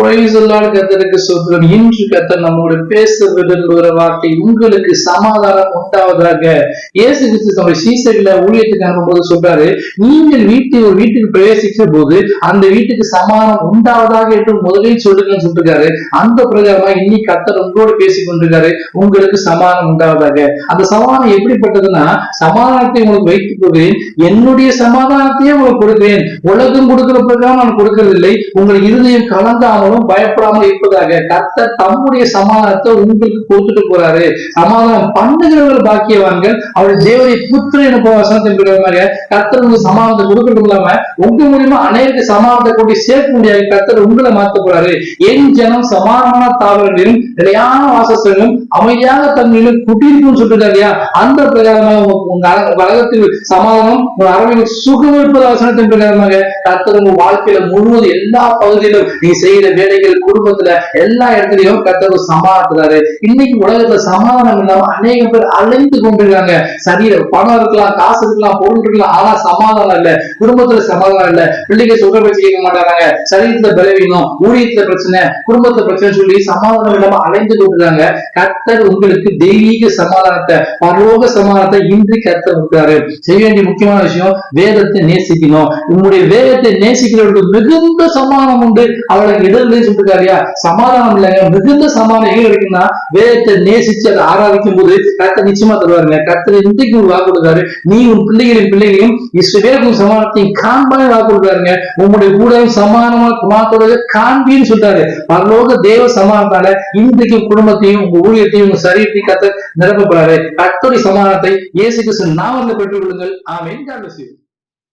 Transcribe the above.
கர்த்தருக்கு ஸ்தோத்திரம். இன்று கர்த்தர் நம்மோடு பேச விரும்புகிற வார்த்தை, உங்களுக்கு சமாதானம் உண்டாவதாக. இயேசு கிறிஸ்து தம்முடைய சீசர்களை ஊழியத்துக்கு அனுப்பும்போது சொல்றாரு, நீங்கள் ஒரு வீட்டுக்கு பிரவேசிக்கிற போது அந்த வீட்டுக்கு சமாதானம் உண்டாவதாக என்று முதலில் சொல்லுங்கன்னு சொல்லிருக்காரு. அந்த பிரகாரமா இன்னைக்கு கர்த்தர் உங்களோடு பேசிக் கொண்டிருக்காரு, உங்களுக்கு சமாதானம் உண்டாவதாக. அந்த சமாதானம் எப்படிப்பட்டதுன்னா, சமாதானத்தை உங்களுக்கு வைத்துக் கொள்கிறேன், என்னுடைய சமாதானத்தையே உங்களுக்கு கொடுக்கிறேன், உலகம் கொடுக்கிற பிரகாரம் நான் கொடுக்கறதில்லை, உங்கள் இருதயம் கலந்தாமலும் பயப்படாமல் இருப்பதாக. கர்த்தர் தம்முடைய சமாதானத்தை உங்களுக்கு கொடுத்துட்டு போறாரு. சமாதானம் பண்ணுகிறவர்கள் பாக்கியவான்கள், அவருடைய தேவனுடைய புத்திரன் என வசனத்தின் பிரகாரமாக கர்த்தர் உங்களுக்கு சமாதானத்தை கொடுக்கறது இல்லாம உங்க மூலியமா அநேக சமாதானத்தை கொண்டு சேர்க்க முடியாது. கர்த்தர் உங்களை மாத்த போறாரு. என் ஜனம் சமாதான தாவரங்களிலும் நிலையான வாசஸ்தலும் அமைதியாக தன்மையிலும் குட்டியிருக்கும் சொல்றாரு இல்லையா, அந்த பிரகாரமாக உங்க உலகத்தில் சமாதானம், உங்க அரவையில் சுகம் இருப்பது வசனத்தின் பிரகாரமாக கர்த்தர் உங்க வாழ்க்கையில முழுவதும் எல்லா பகுதியிலும் நீ செய்யற வேலைகள், குடும்பத்துல எல்லா இடத்துலயும் கர்த்தர் சமாதானத்துறாரு. இன்னைக்கு உலகத்துல சமாதானம் இல்லாம அநேக பேர் அழைந்து கொண்டிருக்காங்க. சரீர பணம் இருக்கலாம், காசு இருக்கலாம், பொருள் இருக்கலாம், ஆனா சமாதானம் இல்ல, குடும்பத்துல சமாதானம் இல்ல, பிள்ளைங்க சொல்ற பேச்சு கேட்க மாட்டாங்க, சரீரத்துல பலவீனம், ஊழியத்துல பிரச்சனை, குடும்பத்துல பிரச்சனை சொல்லி சமாதானம் இல்லாம அழைந்து கொண்டிருக்காங்க. கர்த்தர் உங்களுக்கு தெய்வீக சமாதானத்தை, பரலோக சமாதானத்தை இன்று கர்த்தர் கொடுக்கிறாரு. செய்ய வேண்டிய முக்கியமான விஷயம், வேதத்தை நேசிக்கணும். உங்களுடைய வேதத்தை நேசிக்கிறவர்களுக்கு மிகுந்த சமாதானம் உண்டு. அவளுக்கு இடர்களை சொல்லிருக்காரியா, சமாதானம் இல்லைங்க, மிகுந்த சமாதானம் எங்க இருக்குன்னா வேதத்தை நேசிச்சு அதை ஆராதிக்கும் போது கர்த்தர் நிச்சயமா தருவாருங்க. கர்த்தர் இன்றைக்கு ஒரு வாக்கு கொடுத்தாரு, நீ உன் பிள்ளைகளையும் இஸ்ரவேலுக்கும் சமாதானத்தையும் காண்பான வாக்கு கொடுத்தாருங்க. உங்களுடைய கூட சமாதானமான குமாரத்தோட காண்பின்னு சொல்றாரு. பரலோக தேவ சமாதானத்தால இன்றைக்கு குடும்பத்தையும் உங்க ஊழியத்தையும் உங்க சரீரத்தையும் கர்த்தர் நிரப்பப்படுறாரு. கர்த்தருடைய சமாதானத்தை இயேசு கிறிஸ்து நாமத்தில் பெற்றுக் கொள்ளுங்கள். ஆமென். God bless you.